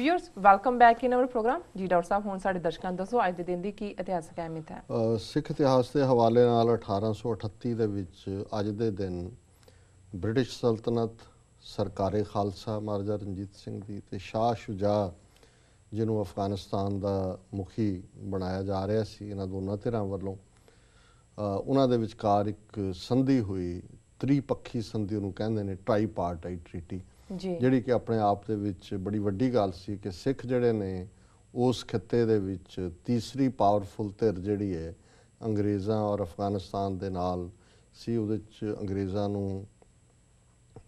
Viewers welcome back in our programme जी। Doctor साहब हुण साडे दर्शकों नूं दसो अज दे दिन दी की इतिहासक अहमियत है। सिख इतिहास के हवाले नाल 1838 दे विच अज दे दिन ब्रिटिश सल्तनत सरकारे खालसा महाराजा रणजीत सिंह दी ते शाह शुजा जिन्हों अफगानिस्तान का मुखी बनाया जा रहा सी इन्हां दोनों धिरां वल्लों उन्हां दे विचकार एक संधि हुई, त्रिपक्षी संधि उन्होंने कहंदे ने, ट्राईपार्टाइट ट्रीटी जिहड़ी कि अपने आप दे विच बड़ी वड्डी गल सी कि सिख जिहड़े ने उस खित्ते दे विच तीसरी पावरफुल धिर जिहड़ी है अंग्रेज़ां और अफगानिस्तान दे नाल सी। उहदे च अंग्रेज़ां नूं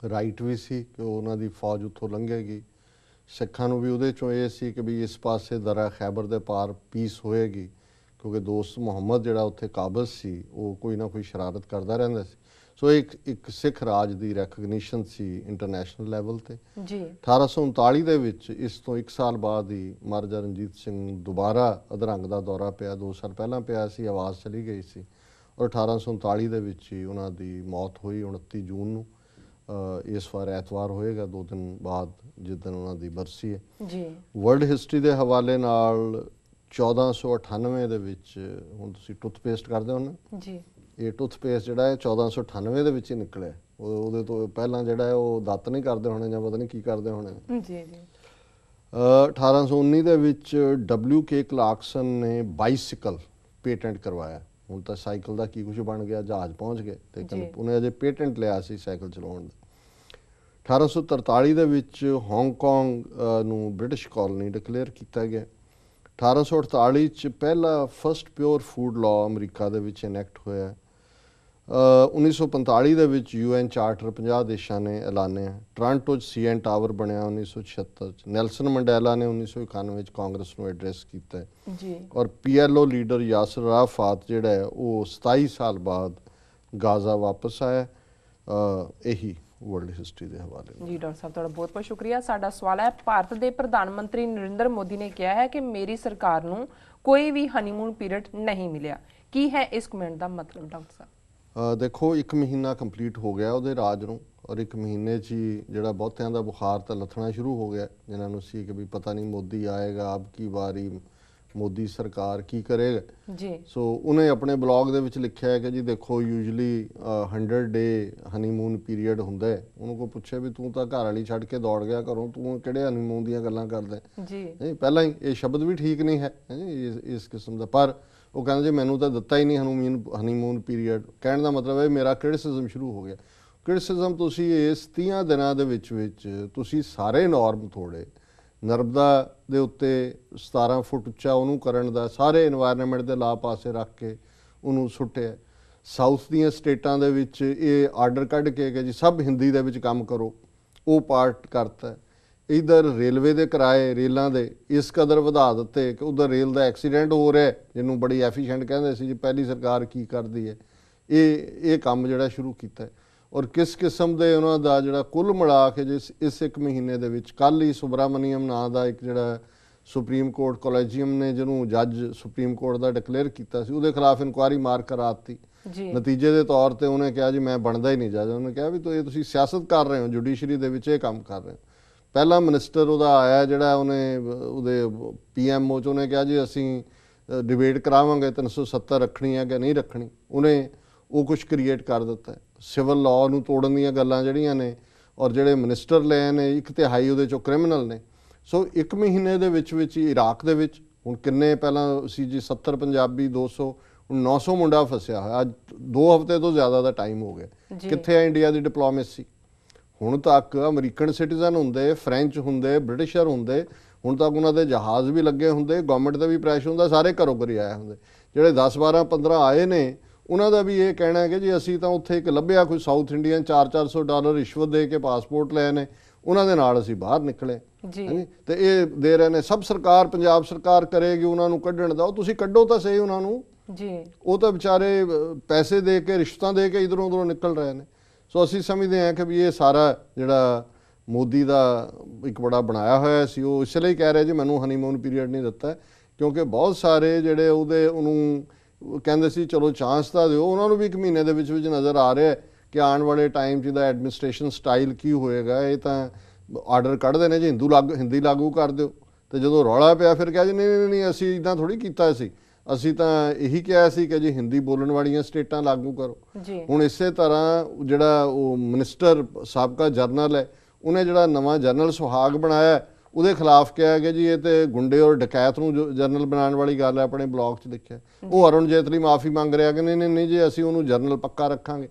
राइट भी सी कि उन्हां दी फौज उत्थों लंघेगी, सिखां नूं भी उहदे चों इह सी कि भी इस पासे दरा खैबर दे पार पीस होएगी, क्योंकि दोस्त मुहम्मद जिहड़ा उत्थे काबज़ सी वो कोई ना कोई शरारत करदा रहिंदा सी। सो एक सिख राज की रैकगनीशन सी इंटरनेशनल लैवल ते। 1839 दे विच इस तो एक साल बाद ही महाराजा रणजीत सिंह दोबारा अधरंग का दौरा पिया। 2 साल पहला पिया सी, आवाज़ चली गई सी और 1839 दे विच ही उन्हां दी मौत हुई 29 जून नूं। इस बार ऐतवार होएगा 2 दिन बाद जिस दिन उन्हां दी बरसी है। वर्ल्ड हिस्टरी के हवाले नाल 1498 दे विच हुण तुसीं टूथपेस्ट करदे हो ना जी, ये टूथपेस्ट जिहड़ा है 1498 दे विच ही निकलिया। उहदे तो पहलां जिहड़ा है वो दत्त नहीं करदे होणे जां पता नहीं की करदे होणे जी जी। 1819 दे विच WK क्लार्कसन ने बाइसिकल पेटेंट करवाया। हुण तां साइकिल दा की कुछ बन गया, जहाज पहुँच गए, लेकिन उन्हें अजे पेटेंट लिया सी साइकिल चलाउण दा। 1843 दे विच हांगकांग नूं ब्रिटिश कॉलोनी डिकलेयर किया गया। 1848 च पहला फर्स्ट प्योर फूड लॉ अमरीका दे विच इनैक्ट होया। 1945 दे विच UN चार्टर 50 देशों ने ऐलानिया। टोरंटो CN टावर बनया 1976 च। नेल्सन मंडेला ने 1991 च कांग्रेस नूं एड्रैस किया और PLO लीडर यासर अराफात जिहड़ा है वो 27 साल बाद गाजा वापस आया। यही वर्ल्ड हिस्टरी के हवाले जी। डॉक्टर साहब तुहाडा बहुत बहुत शुक्रिया। साडा सवाल है, भारत के प्रधानमंत्री नरेंद्र मोदी ने कहा है कि मेरी सरकार नूं कोई भी हनीमून पीरियड नहीं मिलिया, की है इस कमेंट का मतलब डॉक्टर साहब? देखो 1 महीना कंप्लीट हो गया उहदे राज नूं और 1 महीने च ही जिहड़ा बहुतियां दा बुखार तां लथना शुरू हो गया, जिन्हां नूं सी कि भी पता नहीं मोदी आएगा, अब की बारी मोदी सरकार की करेगा जी। सो उन्हें अपने ब्लॉग दे विच लिखिया है कि जी देखो यूजली 100 डे हनीमून पीरीयड हुंदा है। उन्होंने को पूछे भी तू तां घर वाली छड्ड के दौड़ गया घरों, तू किहड़े हनीमून दीयां गल्लां करदा जी। नहीं पहलां ही ये शब्द भी ठीक नहीं है जी इस किस्म का, पर वो कहते जी मैनू तो दिता ही नहीं हनीमून पीरीयड। कहने का मतलब है मेरा क्रिटिसिज्म शुरू हो गया। क्रिटिसिज्म तुसी इस 30 दिनों के विच तुसी सारे नॉर्म तोड़े, नर्मदा दे उत्ते 17 फुट उच्चा उन्होंने करन दा सारे एनवायरनमेंट के ला पासे रख के उन्होंने सुट्टिया। साउथ दीयां स्टेटां दे विच ये आर्डर कढ़ के जी सब हिंदी दे विच काम करो, वो पार्ट करता है। इधर रेलवे के किराए रेलों के इस कदर वधा दिते कि उधर रेल का एक्सीडेंट हो रहा है, जिन्होंने बड़ी एफिशेंट कहते सी जी पहली सरकार की करती है। ये काम जिहड़ा शुरू किया है और किस किस्म के उन्हों का जिहड़ा कुल मिला के जिस इस 1 महीने दे विच कल ही सुब्रामणियम नां दा एक जिहड़ा सुप्रीम कोर्ट कॉलेजियम ने जिन्होंने जज सुप्रीम कोर्ट का डिकलेयर किया सी, उहदे खिलाफ इनकुआरी मार कराती। नतीजे के तौर पर उन्हें कहा जी मैं बनता ही नहीं जज। उन्होंने कहा भी तो ये तुसीं सियासत कर रहे हो, जुडिशरी दे विच ये काम कर रहे हो। पहला मिनिस्टर उहदा आया जिहड़ा उन्हें उहदे PMO च उन्हें कहा जी असीं डिबेट करावांगे 370 रखनी है कि नहीं रखनी। उन्हें वो कुछ क्रिएट कर दिता है। सिविल लॉ नूं तोड़न दीयां गल्लां जिहड़ियां ने और जिहड़े मिनिस्टर लए ने 1/3 उहदे चों क्रिमिनल ने। सो 1 महीने दे विच ही इराक दे विच हुण किन्ने पहलां सी जी 70 पंजाबी 200 हुण 900 मुंडा फसिया होया। अज 2 हफ्ते तो ज़्यादा का टाइम हो गया। कित्थे है इंडिया की डिप्लोमेसी? हुण तक अमरीकन सिटीजन हुंदे, फ्रेंच हुंदे, ब्रिटिशर हुंदे, हुण तक उन्हां दे जहाज़ भी लगे हुंदे, गवर्नमेंट का भी प्रैशर हुंदा, सारे घरों घरी आए हुंदे। जिहड़े 10 12 15 आए ने उन्हां दा भी ये कहना है कि जी असीं तां उत्थे एक लभ्या कोई साउथ इंडियन $400 रिश्वत दे के पासपोर्ट लए ने, उन्हां दे नाल असीं बाहर निकले जी। ते ये दे रहे ने सब सरकार पंजाब सरकार करेगी उन्हां नूं कड्ढण दा। तुसीं कड्ढो तां सही उन्हां नूं जी, वो तो बेचारे पैसे दे के रिश्वतां दे के इधरों उधरों निकल रहे हैं। सो असीं समझते हैं कि भी ये सारा जिहड़ा मोदी का एक बड़ा बनाया होया सी, वो इसलिए कह रहे जी मैनू हनीमून पीरीयड नहीं दिता क्योंकि बहुत सारे जिहड़े उहदे उन्होंने कहते सी चलो चांस तो दिओ, उन्होंने भी 1 महीने दे विच नज़र आ रहा है कि आने वाले टाइम च एडमिनिस्ट्रेशन स्टाइल की होएगा। ये तो आर्डर कढ़ते हैं जी हिंदी लागू कर दो, ਤੇ ਜਦੋਂ ਰੌਲਾ ਪਿਆ ਫਿਰ ਕਿਹਾ ਜੀ ਨਹੀਂ ਨਹੀਂ ਅਸੀਂ ਇਦਾਂ ਥੋੜੀ ਕੀਤਾ ਸੀ, ਅਸੀਂ ਤਾਂ ਇਹੀ ਕਿਹਾ ਸੀ ਕਿ ਜੀ ਹਿੰਦੀ ਬੋਲਣ ਵਾਲੀਆਂ ਸਟੇਟਾਂ ਲਾਗੂ ਕਰੋ। ਹੁਣ ਇਸੇ ਤਰ੍ਹਾਂ ਜਿਹੜਾ ਉਹ ਮਿਨਿਸਟਰ ਸਾਬਕਾ ਜਰਨਲ ਹੈ, ਉਹਨੇ ਜਿਹੜਾ ਨਵਾਂ ਜਰਨਲ ਸੁਹਾਗ ਬਣਾਇਆ ਉਹਦੇ ਖਿਲਾਫ ਕਿਹਾ ਕਿ ਜੀ ਇਹ ਤੇ ਗੁੰਡੇ ਔਰ ਡਕੈਤ ਨੂੰ ਜਰਨਲ ਬਣਾਉਣ ਵਾਲੀ ਗੱਲ ਹੈ, ਆਪਣੇ ਬਲੌਗ 'ਚ ਲਿਖਿਆ। ਉਹ ਅਰੁਣ ਜੇਤਲੀ ਮਾਫੀ ਮੰਗ ਰਿਹਾ ਕਿ ਨਹੀਂ ਨਹੀਂ ਨਹੀਂ ਜੀ ਅਸੀਂ ਉਹਨੂੰ ਜਰਨਲ ਪੱਕਾ ਰੱਖਾਂਗੇ।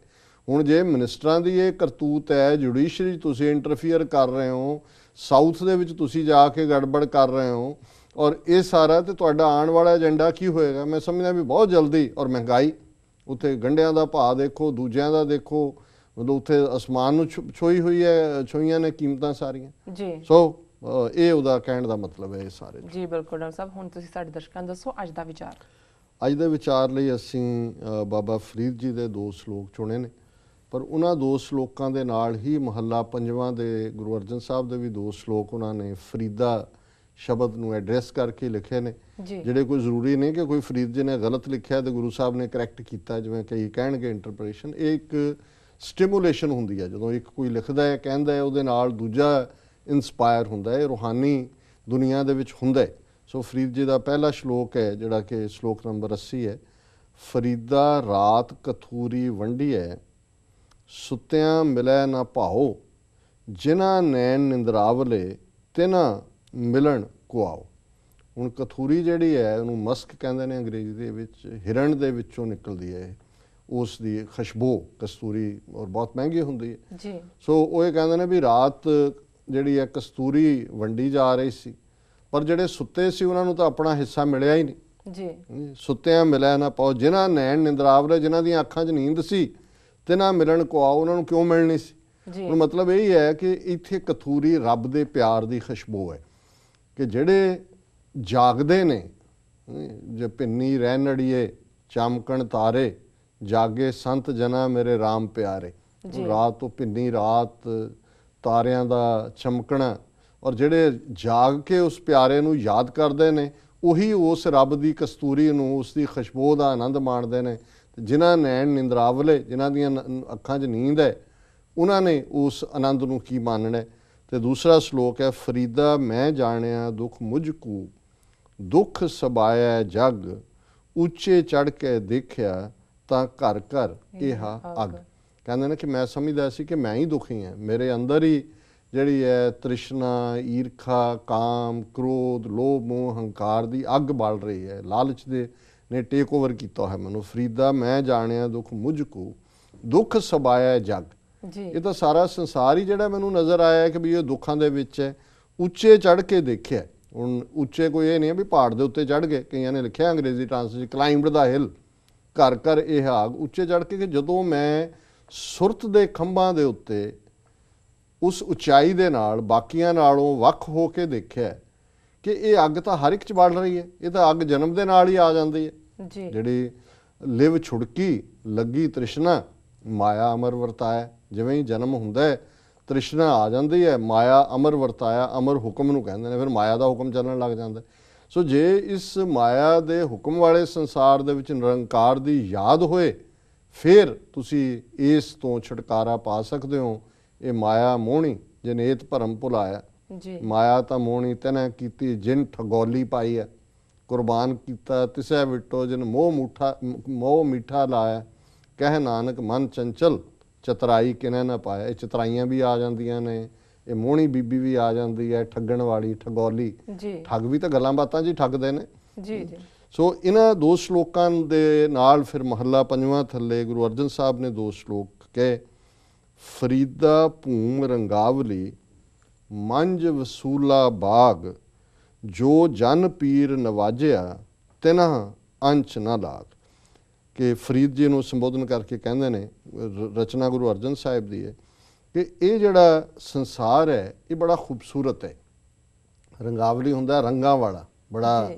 ਹੁਣ ਜੇ ਮਿਨਿਸਟਰਾਂ ਦੀ ਇਹ ਕਰਤੂਤ ਹੈ, ਜੁਡੀਸ਼ਰੀ ਤੁਸੀਂ ਇੰਟਰਫੀਅਰ ਕਰ ਰਹੇ ਹੋ, ਸਾਊਥ ਦੇ ਵਿੱਚ ਤੁਸੀਂ ਜਾ ਕੇ ਗੜਬੜ ਕਰ ਰਹੇ ਹੋ, ਔਰ ਇਹ ਸਾਰਾ ਤੇ ਤੁਹਾਡਾ ਆਉਣ ਵਾਲਾ ਏਜੰਡਾ ਕੀ ਹੋਏਗਾ? ਮੈਂ ਸਮਝਦਾ ਵੀ ਬਹੁਤ ਜਲਦੀ। ਔਰ ਮਹਿੰਗਾਈ, ਉੱਥੇ ਗੰਢਿਆਂ ਦਾ ਭਾਅ ਦੇਖੋ, ਦੂਜਿਆਂ ਦਾ ਦੇਖੋ, ਮਤਲਬ ਉੱਥੇ ਅਸਮਾਨ ਨੂੰ ਛੋਈ ਹੋਈ ਹੈ, ਛੋਈਆਂ ਨੇ ਕੀਮਤਾਂ ਸਾਰੀਆਂ ਜੀ। ਸੋ ਇਹ ਉਹਦਾ ਕਹਿਣ ਦਾ ਮਤਲਬ ਹੈ ਇਹ ਸਾਰੇ ਜੀ। ਬਿਲਕੁਲ ਡਾਕਟਰ ਸਾਹਿਬ, ਹੁਣ ਤੁਸੀਂ ਸਾਡੇ ਦਰਸ਼ਕਾਂ ਨੂੰ ਦੱਸੋ ਅੱਜ ਦਾ ਵਿਚਾਰ। ਅੱਜ ਦੇ ਵਿਚਾਰ ਲਈ ਅਸੀਂ ਬਾਬਾ ਫਰੀਦ ਜੀ ਦੇ 2 ਸ਼ਲੋਕ ਚੁਣੇ ਨੇ, ਪਰ ਉਹਨਾਂ 2 ਸ਼ਲੋਕਾਂ ਦੇ ਨਾਲ ਹੀ ਮਹੱਲਾ 5ਵਾਂ ਦੇ ਗੁਰੂ ਅਰਜਨ ਸਾਹਿਬ ਦੇ ਵੀ 2 ਸ਼ਲੋਕ ਉਹਨਾਂ ਨੇ ਫਰੀਦਾ ਸ਼ਬਦ ਨੂੰ ਐਡਰੈਸ ਕਰਕੇ ਲਿਖੇ ਨੇ, ਜਿਹੜੇ ਕੋਈ ਜ਼ਰੂਰੀ ਨਹੀਂ ਕਿ ਕੋਈ ਫਰੀਦ ਜੀ ਨੇ ਗਲਤ ਲਿਖਿਆ ਤੇ ਗੁਰੂ ਸਾਹਿਬ ਨੇ ਕਰੈਕਟ ਕੀਤਾ, ਜਿਵੇਂ ਕਈ ਕਹਿਣਗੇ ਇੰਟਰਪ੍ਰੀਟੇਸ਼ਨ। ਇਹ ਇੱਕ ਸਟਿਮੂਲੇਸ਼ਨ ਹੁੰਦੀ ਹੈ, ਜਦੋਂ ਇੱਕ ਕੋਈ ਲਿਖਦਾ ਹੈ, ਕਹਿੰਦਾ ਹੈ, ਉਹਦੇ ਨਾਲ ਦੂਜਾ ਇੰਸਪਾਇਰ ਹੁੰਦਾ ਹੈ, ਰੂਹਾਨੀ ਦੁਨੀਆ ਦੇ ਵਿੱਚ ਹੁੰਦਾ ਹੈ। ਸੋ ਫਰੀਦ ਜੀ ਦਾ ਪਹਿਲਾ ਸ਼ਲੋਕ ਹੈ ਜਿਹੜਾ ਕਿ ਸ਼ਲੋਕ ਨੰਬਰ 80 ਹੈ। ਫਰੀਦਾ ਰਾਤ ਕਥੂਰੀ ਵੰਡੀ ਹੈ, ਸੁੱਤਿਆਂ ਮਿਲੈ ਨਾ ਭਾਓ, ਜਿਨ੍ਹਾਂ ਨੈਣ ਨਿੰਦਰਾਵਲੇ ਤਿਨਾਂ ਮਿਲਣ ਕੋ ਆਓ। ਹੁਣ ਕਥੂਰੀ ਜਿਹੜੀ ਹੈ ਉਹਨੂੰ ਮਸਕ ਕਹਿੰਦੇ ਨੇ ਅੰਗਰੇਜ਼ੀ ਦੇ ਵਿੱਚ, ਹਿਰਣ ਦੇ ਵਿੱਚੋਂ ਨਿਕਲਦੀ ਹੈ ਉਸ ਦੀ ਖੁਸ਼ਬੂ, ਕਸਤੂਰੀ, ਔਰ ਬਹੁਤ ਮਹਿੰਗੀ ਹੁੰਦੀ ਹੈ ਜੀ। ਸੋ ਉਹ ਇਹ ਕਹਿੰਦੇ ਨੇ ਵੀ ਰਾਤ ਜਿਹੜੀ ਹੈ ਕਸਤੂਰੀ ਵੰਡੀ ਜਾ ਰਹੀ ਸੀ, ਪਰ ਜਿਹੜੇ ਸੁੱਤੇ ਸੀ ਉਹਨਾਂ ਨੂੰ ਤਾਂ ਆਪਣਾ ਹਿੱਸਾ ਮਿਲਿਆ ਹੀ ਨਹੀਂ ਜੀ। ਸੁੱਤਿਆਂ ਮਿਲਿਆ ਨਾ ਪਾਓ, ਜਿਨ੍ਹਾਂ ਨੈਣ ਨਿੰਦਰਾਵਲੇ, ਜਿਨ੍ਹਾਂ ਦੀਆਂ ਅੱਖਾਂ 'ਚ ਨੀਂਦ ਸੀ, ਤਿਨਾਂ ਮਿਲਣ ਕੋ ਆਓ, ਉਹਨਾਂ ਨੂੰ ਕਿਉਂ ਮਿਲਣੀ ਸੀ? ਹੁਣ ਮਤਲਬ ਇਹ ਹੈ ਕਿ ਇੱਥੇ ਕਥੂਰੀ ਰੱਬ ਦੇ ਪਿਆਰ ਦੀ ਖੁਸ਼ਬੂ ਹੈ, ਕਿ ਜਿਹੜੇ ਜਾਗਦੇ ਨੇ, ਜੇ ਭਿੰਨੀ ਰਹਿਣੜੀਏ ਚਮਕਣ ਤਾਰੇ, ਜਾਗੇ ਸੰਤ ਜਨਾ ਮੇਰੇ ਰਾਮ ਪਿਆਰੇ। ਰਾਤ ਤੋਂ ਭਿੰਨੀ ਰਾਤ, ਤਾਰਿਆਂ ਦਾ ਚਮਕਣਾ, ਔਰ ਜਿਹੜੇ ਜਾਗ ਕੇ ਉਸ ਪਿਆਰੇ ਨੂੰ ਯਾਦ ਕਰਦੇ ਨੇ, ਉਹੀ ਉਸ ਰੱਬ ਦੀ ਕਸਤੂਰੀ ਨੂੰ, ਉਸ ਦੀ ਖੁਸ਼ਬੂ ਦਾ ਆਨੰਦ ਮਾਣਦੇ ਨੇ। ਜਿਨ੍ਹਾਂ ਨੈਣ ਨਿੰਦਰਾਵਲੇ, ਜਿਨ੍ਹਾਂ ਦੀਆਂ ਅੱਖਾਂ 'ਚ ਨੀਂਦ ਹੈ, ਉਹਨਾਂ ਨੇ ਉਸ ਆਨੰਦ ਨੂੰ ਕੀ ਮਾਨਣਾ। ਤੇ ਦੂਸਰਾ ਸ਼ਲੋਕ ਹੈ। ਫਰੀਦਾ ਮੈਂ ਜਾਣਿਆ ਦੁੱਖ ਮੁਝ ਕੂ, ਦੁੱਖ ਸਬਾਇਆ ਜਗ, ਉੱਚੇ ਚੜ੍ਹ ਕੇ ਦੇਖਿਆ ਤਾਂ ਘਰ ਘਰ ਇਹ ਅੱਗ। ਕਹਿੰਦੇ ਨੇ ਕਿ ਮੈਂ ਸਮਝਦਾ ਸੀ ਕਿ ਮੈਂ ਹੀ ਦੁਖੀ ਹਾਂ, ਮੇਰੇ ਅੰਦਰ ਹੀ ਜਿਹੜੀ ਹੈ ਤ੍ਰਿਸ਼ਨਾ, ਈਰਖਾ, ਕਾਮ, ਕ੍ਰੋਧ, ਲੋਭ, ਮੋਹ, ਹੰਕਾਰ ਦੀ ਅੱਗ ਬਲ ਰਹੀ ਹੈ, ਲਾਲਚ ਦੇ ਨੇ ਟੇਕ ਓਵਰ ਕੀਤਾ ਹੈ ਮੈਨੂੰ। ਫਰੀਦਾ ਮੈਂ ਜਾਣਿਆ ਦੁੱਖ ਮੁਝ ਕੂ, ਦੁੱਖ ਸਬਾਇਆ ਜਗ। ਇਹ ਤਾਂ ਸਾਰਾ ਸੰਸਾਰ ਹੀ ਜਿਹੜਾ ਮੈਨੂੰ ਨਜ਼ਰ ਆਇਆ ਕਿ ਵੀ ਇਹ ਦੁੱਖਾਂ ਦੇ ਵਿੱਚ ਹੈ। ਉੱਚੇ ਚੜ੍ਹ ਕੇ ਦੇਖਿਆ। ਹੁਣ ਉੱਚੇ ਕੋਈ ਇਹ ਨਹੀਂ ਹੈ ਵੀ ਪਹਾੜ ਦੇ ਉੱਤੇ ਚੜ੍ਹ ਗਏ, ਕਈਆਂ ਨੇ ਲਿਖਿਆ ਅੰਗਰੇਜ਼ੀ ਟ੍ਰਾਂਸਲੇਸ਼ਨ ਕਲਾਈਮਡ ਦਾ ਹਿਲ, ਘਰ ਘਰ ਇਹ ਆਗ। ਉੱਚੇ ਚੜ੍ਹ ਕੇ ਕਿ ਜਦੋਂ ਮੈਂ ਸੁਰਤ ਦੇ ਖੰਭਾਂ ਦੇ ਉੱਤੇ ਉਸ ਉਚਾਈ ਦੇ ਨਾਲ ਬਾਕੀਆਂ ਨਾਲੋਂ ਵੱਖ ਹੋ ਕੇ ਦੇਖਿਆ ਕਿ ਇਹ ਅੱਗ ਤਾਂ ਹਰ ਇੱਕ 'ਚ ਬਲ ਰਹੀ ਹੈ, ਇਹ ਤਾਂ ਅੱਗ ਜਨਮ ਦੇ ਨਾਲ ਹੀ ਆ ਜਾਂਦੀ ਹੈ ਜੀ। ਜਿਹੜੀ ਲਿਵ ਛੁੜਕੀ ਲੱਗੀ ਤ੍ਰਿਸ਼ਨਾ, ਮਾਇਆ ਅਮਰ ਵਰਤਾਇਆ। ਜਿਵੇਂ ਹੀ ਜਨਮ ਹੁੰਦਾ ਹੈ ਤ੍ਰਿਸ਼ਨਾ ਆ ਜਾਂਦੀ ਹੈ, ਮਾਇਆ ਅਮਰ ਵਰਤਾਇਆ, ਅਮਰ ਹੁਕਮ ਨੂੰ ਕਹਿੰਦੇ ਨੇ, ਫਿਰ ਮਾਇਆ ਦਾ ਹੁਕਮ ਚੱਲਣ ਲੱਗ ਜਾਂਦਾ। ਸੋ ਜੇ ਇਸ ਮਾਇਆ ਦੇ ਹੁਕਮ ਵਾਲੇ ਸੰਸਾਰ ਦੇ ਵਿੱਚ ਨਿਰੰਕਾਰ ਦੀ ਯਾਦ ਹੋਏ, ਫਿਰ ਤੁਸੀਂ ਇਸ ਤੋਂ ਛੁਟਕਾਰਾ ਪਾ ਸਕਦੇ ਹੋ। ਇਹ ਮਾਇਆ ਮੋਹਣੀ ਜਨੇਤ ਭਰਮ ਭੁਲਾਇਆ, ਮਾਇਆ ਤਾਂ ਮੋਹਣੀ ਤੈਨੇ ਕੀਤੀ ਜਿਨ ਠਗੋਲੀ ਪਾਈ ਹੈ, ਕੁਰਬਾਨ ਕੀਤਾ ਤਿਸੈ ਵਿਟੋ ਜਿਨ ਮੋਹ ਮਿੱਠਾ ਲਾਇਆ, ਕਹਿ ਨਾਨਕ ਮਨ ਚੰਚਲ ਚਤਰਾਈ ਕਿਨੇ ਨਾ ਪਾਇਆ। ਇਹ ਚਤਰਾਈਆਂ ਵੀ ਆ ਜਾਂਦੀਆਂ ਨੇ, ਇਹ ਮੋਹਣੀ ਬੀਬੀ ਵੀ ਆ ਜਾਂਦੀ ਹੈ, ਠੱਗਣ ਵਾਲੀ, ਠਗੋਲੀ। ਠੱਗ ਵੀ ਤਾਂ ਗੱਲਾਂ ਬਾਤਾਂ 'ਚ ਹੀ ਠੱਗਦੇ ਨੇ ਜੀ। ਸੋ ਇਹਨਾਂ 2 ਸ਼ਲੋਕਾਂ ਦੇ ਨਾਲ ਫਿਰ ਮਹੱਲਾ 5ਵਾਂ ਥੱਲੇ ਗੁਰੂ ਅਰਜਨ ਸਾਹਿਬ ਨੇ 2 ਸ਼ਲੋਕ ਕਹੇ। ਫਰੀਦਾ ਭੂਮ ਰੰਗਾਵਲੀ, ਮੰਝ ਵਸੂਲਾ ਬਾਗ, ਜੋ ਜਨ ਪੀਰ ਨਵਾਜਿਆ ਤਿਨ੍ਹਾਂ ਅੰਚ ਨਾ ਲਾਗ। ਕਿ ਫਰੀਦ ਜੀ ਨੂੰ ਸੰਬੋਧਨ ਕਰਕੇ ਕਹਿੰਦੇ ਨੇ, ਰਚਨਾ ਗੁਰੂ ਅਰਜਨ ਸਾਹਿਬ ਦੀ ਹੈ, ਕਿ ਇਹ ਜਿਹੜਾ ਸੰਸਾਰ ਹੈ ਇਹ ਬੜਾ ਖੂਬਸੂਰਤ ਹੈ। ਰੰਗਾਵਲੀ ਹੁੰਦਾ ਰੰਗਾਂ ਵਾਲਾ, ਬੜਾ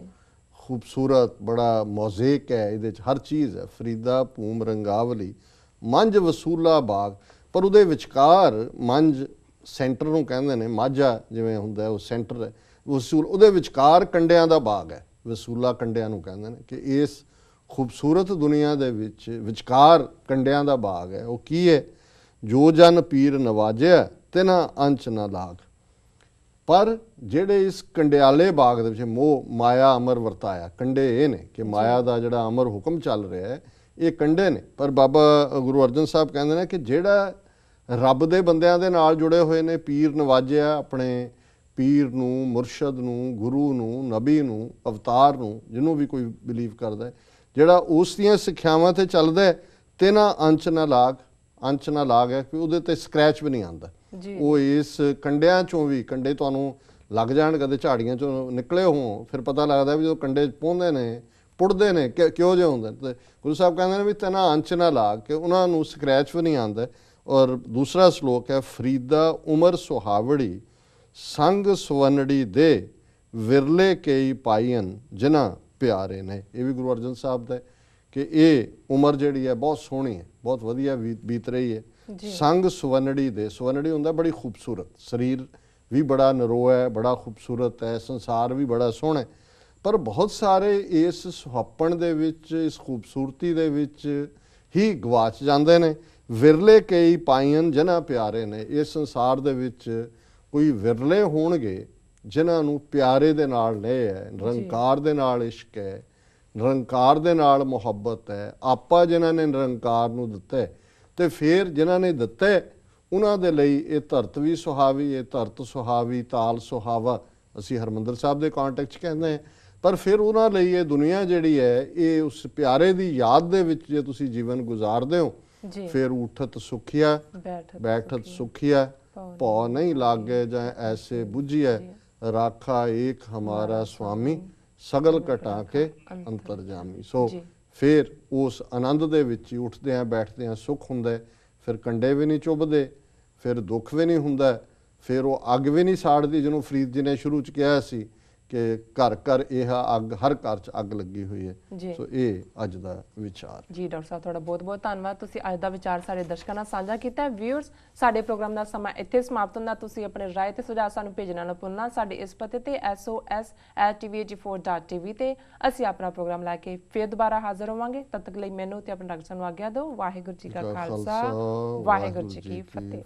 ਖੂਬਸੂਰਤ, ਬੜਾ ਮੌਜ਼ੇਕ ਹੈ, ਇਹਦੇ 'ਚ ਹਰ ਚੀਜ਼ ਹੈ। ਫਰੀਦਾ ਭੂਮ ਰੰਗਾਵਲੀ, ਮੰਝ ਵਸੂਲਾ ਬਾਗ, ਪਰ ਉਹਦੇ ਵਿਚਕਾਰ ਮੰਝ ਸੈਂਟਰ ਨੂੰ ਕਹਿੰਦੇ ਨੇ, ਮਾਝਾ ਜਿਵੇਂ ਹੁੰਦਾ ਉਹ ਸੈਂਟਰ ਹੈ, ਵਸੂਲ ਉਹਦੇ ਵਿਚਕਾਰ ਕੰਡਿਆਂ ਦਾ ਬਾਗ ਹੈ, ਵਸੂਲਾ ਕੰਡਿਆਂ ਨੂੰ ਕਹਿੰਦੇ ਨੇ। ਕਿ ਇਸ ਖੂਬਸੂਰਤ ਦੁਨੀਆ ਦੇ ਵਿੱਚ ਵਿਚਕਾਰ ਕੰਡਿਆਂ ਦਾ ਬਾਗ ਹੈ। ਉਹ ਕੀ ਹੈ? ਜੋ ਜਨ ਪੀਰ ਨਵਾਜਿਆ ਤਿਨਾ ਅੰਚ ਨਾ ਲਾਗ। ਪਰ ਜਿਹੜੇ ਇਸ ਕੰਡਿਆਲੇ ਬਾਗ ਦੇ ਵਿੱਚ ਮੋਹ ਮਾਇਆ ਅਮਰ ਵਰਤਾਇਆ, ਕੰਡੇ ਇਹ ਨੇ ਕਿ ਮਾਇਆ ਦਾ ਜਿਹੜਾ ਅਮਰ ਹੁਕਮ ਚੱਲ ਰਿਹਾ ਹੈ ਇਹ ਕੰਡੇ ਨੇ। ਪਰ ਬਾਬਾ ਗੁਰੂ ਅਰਜਨ ਸਾਹਿਬ ਕਹਿੰਦੇ ਨੇ ਕਿ ਜਿਹੜਾ ਰੱਬ ਦੇ ਬੰਦਿਆਂ ਦੇ ਨਾਲ ਜੁੜੇ ਹੋਏ ਨੇ, ਪੀਰ ਨਵਾਜਿਆ ਆਪਣੇ ਪੀਰ ਨੂੰ, ਮੁਰਸ਼ਦ ਨੂੰ, ਗੁਰੂ ਨੂੰ, ਨਬੀ ਨੂੰ, ਅਵਤਾਰ ਨੂੰ, ਜਿਹਨੂੰ ਵੀ ਕੋਈ ਬਿਲੀਵ ਕਰਦਾ ਹੈ, ਜਿਹੜਾ ਉਸ ਦੀਆਂ ਸਿੱਖਿਆਵਾਂ ਤੇ ਚੱਲਦਾ ਹੈ ਤੇ ਨਾ ਅੰਚ ਨਾ ਲਾਗ ਹੈ ਕਿ ਉਹਦੇ ਤੇ ਸਕ੍ਰੈਚ ਵੀ ਨਹੀਂ ਆਉਂਦਾ। ਉਹ ਇਸ ਕੰਡਿਆਂ ਚੋਂ ਵੀ, ਕੰਡੇ ਤੁਹਾਨੂੰ ਲੱਗ ਜਾਣ ਕਦੇ ਝਾੜੀਆਂ ਚੋਂ ਨਿਕਲੇ ਹੋਂ, ਫਿਰ ਪਤਾ ਲੱਗਦਾ ਵੀ ਜਦੋਂ ਕੰਡੇ ਪਹੁੰਚਦੇ ਨੇ, ਪੁੱਟਦੇ ਨੇ ਕਿਉਂ ਜਿਹੇ ਹੁੰਦੇ ਨੇ। ਤੇ ਗੁਰੂ ਸਾਹਿਬ ਕਹਿੰਦੇ ਨੇ ਵੀ ਤੇ ਨਾ ਅੰਚ ਨਾ ਲਾਗ, ਕਿ ਉਹਨਾਂ ਨੂੰ ਸਕ੍ਰੈਚ ਵੀ ਨਹੀਂ ਆਉਂਦਾ। ਔਰ ਦੂਸਰਾ ਸ਼ਲੋਕ ਹੈ, ਫਰੀਦਾ ਉਮਰ ਸੁਹਾਵੜੀ ਸੰਗ ਸਵਨੜੀ ਦੇ ਵਿਰਲੇ ਕਈ ਪਾਈਨ ਜਿਨ੍ਹਾਂ ਪਿਆਰੇ ਨੇ। ਇਹ ਵੀ ਗੁਰੂ ਅਰਜਨ ਸਾਹਿਬ ਦਾ ਕਿ ਇਹ ਉਮਰ ਜਿਹੜੀ ਹੈ ਬਹੁਤ ਸੋਹਣੀ ਹੈ, ਬਹੁਤ ਵਧੀਆ ਬੀਤ ਰਹੀ ਹੈ। ਸੰਗ ਸਵਨੜੀ ਦੇ, ਸਵਨੜੀ ਹੁੰਦਾ ਬੜੀ ਖੂਬਸੂਰਤ, ਸਰੀਰ ਵੀ ਬੜਾ ਨਰੋਆ ਹੈ, ਬੜਾ ਖੂਬਸੂਰਤ ਹੈ, ਸੰਸਾਰ ਵੀ ਬੜਾ ਸੋਹਣਾ, ਪਰ ਬਹੁਤ ਸਾਰੇ ਇਸ ਸੁਹੱਪਣ ਦੇ ਵਿੱਚ, ਇਸ ਖੂਬਸੂਰਤੀ ਦੇ ਵਿੱਚ ਹੀ ਗਵਾਚ ਜਾਂਦੇ ਨੇ। ਵਿਰਲੇ ਕਈ ਪਾਈਨ ਜਿਨ੍ਹਾਂ ਪਿਆਰੇ ਨੇ, ਇਸ ਸੰਸਾਰ ਦੇ ਵਿੱਚ ਕੋਈ ਵਿਰਲੇ ਹੋਣਗੇ ਜਿਨ੍ਹਾਂ ਨੂੰ ਪਿਆਰੇ ਦੇ ਨਾਲ ਨੇ ਹੈ, ਨਿਰੰਕਾਰ ਦੇ ਨਾਲ ਇਸ਼ਕ ਹੈ, ਨਿਰੰਕਾਰ ਦੇ ਨਾਲ ਮੁਹੱਬਤ ਹੈ, ਆਪਾ ਜਿਨ੍ਹਾਂ ਨੇ ਨਿਰੰਕਾਰ ਨੂੰ ਦਿੱਤਾ ਹੈ। ਤੇ ਫਿਰ ਜਿਨ੍ਹਾਂ ਨੇ ਦਿੱਤਾ ਉਹਨਾਂ ਦੇ ਲਈ ਇਹ ਧਰਤ ਵੀ ਸੁਹਾਵੀ, ਇਹ ਧਰਤ ਸੁਹਾਵੀ, ਤਾਲ ਸੁਹਾਵਾ, ਅਸੀਂ ਹਰਿਮੰਦਰ ਸਾਹਿਬ ਦੇ ਕੰਟੈਕਸਟ 'ਚ ਕਹਿੰਦੇ ਹਾਂ। ਪਰ ਫਿਰ ਉਹਨਾਂ ਲਈ ਇਹ ਦੁਨੀਆ ਜਿਹੜੀ ਹੈ ਇਹ ਉਸ ਪਿਆਰੇ ਦੀ ਯਾਦ ਦੇ ਵਿੱਚ ਜੇ ਤੁਸੀਂ ਜੀਵਨ ਗੁਜ਼ਾਰਦੇ ਹੋ, ਫਿਰ ਉਠਤ ਸੁਖੀਆ ਬੈਠਤ ਸੁਖੀਆ, ਭਉ ਨਹੀਂ ਲਾਗੇ ਜਾਂ ਐਸੇ ਬੁਝੀਐ, ਰਾਖਾ ਏਕ ਹਮਾਰਾ ਸੁਆਮੀ ਸਗਲ ਘਟਾ ਕੇ ਅੰਤਰਜਾਮੀ। ਸੋ ਫਿਰ ਉਸ ਆਨੰਦ ਦੇ ਵਿੱਚ ਹੀ ਉੱਠਦਿਆਂ ਬੈਠਦਿਆਂ ਸੁੱਖ ਹੁੰਦਾ, ਫਿਰ ਕੰਡੇ ਵੀ ਨਹੀਂ ਚੁੱਭਦੇ, ਫਿਰ ਦੁੱਖ ਵੀ ਨਹੀਂ ਹੁੰਦਾ, ਫਿਰ ਉਹ ਅੱਗ ਵੀ ਨਹੀਂ ਸਾੜਦੀ, ਜਿਹਨੂੰ ਫਰੀਦ ਜੀ ਨੇ ਸ਼ੁਰੂ 'ਚ ਕਿਹਾ ਸੀ ਕਿ ਘਰ ਘਰ ਇਹ ਅੱਗ, ਹਰ ਘਰ 'ਚ ਅੱਗ ਲੱਗੀ ਹੋਈ ਹੈ। ਸੋ ਇਹ ਅੱਜ ਦਾ ਵਿਚਾਰ ਜੀ। ਡਾਕਟਰ ਸਾਹਿਬ ਤੁਹਾਡਾ ਬਹੁਤ ਬਹੁਤ ਧੰਨਵਾਦ, ਤੁਸੀਂ ਅੱਜ ਦਾ ਵਿਚਾਰ ਸਾਡੇ ਦਰਸ਼ਕਾਂ ਨਾਲ ਸਾਂਝਾ ਕੀਤਾ। ਵਿਊਅਰਸ, ਸਾਡੇ ਪ੍ਰੋਗਰਾਮ ਦਾ ਸਮਾਂ ਇੱਥੇ ਸਮਾਪਤ ਹੁੰਦਾ। ਤੁਸੀਂ ਆਪਣੇ ਰਾਏ ਤੇ ਸੁਝਾਅ ਸਾਨੂੰ ਭੇਜਣਾ ਨਾ ਭੁੱਲਣਾ। ਸਾਡੇ ਇਸ ਪਤੇ ਤੇ SOS@tv84.tv ਤੇ ਅਸੀਂ ਆਪਣਾ ਪ੍ਰੋਗਰਾਮ ਲੈ ਕੇ ਫਿਰ ਦੁਬਾਰਾ ਹਾਜ਼ਰ ਹੋਵਾਂਗੇ। ਤਦ ਤੱਕ ਲਈ ਮੈਨੂੰ ਤੇ ਆਪਣੇ ਡਾਕਟਰ ਨੂੰ ਆਗਿਆ ਦਿਓ। ਵਾਹਿਗੁਰੂ ਜੀ ਕਾ ਖਾਲਸਾ, ਵਾਹਿਗੁਰੂ ਜੀ ਕੀ ਫਤਿਹ।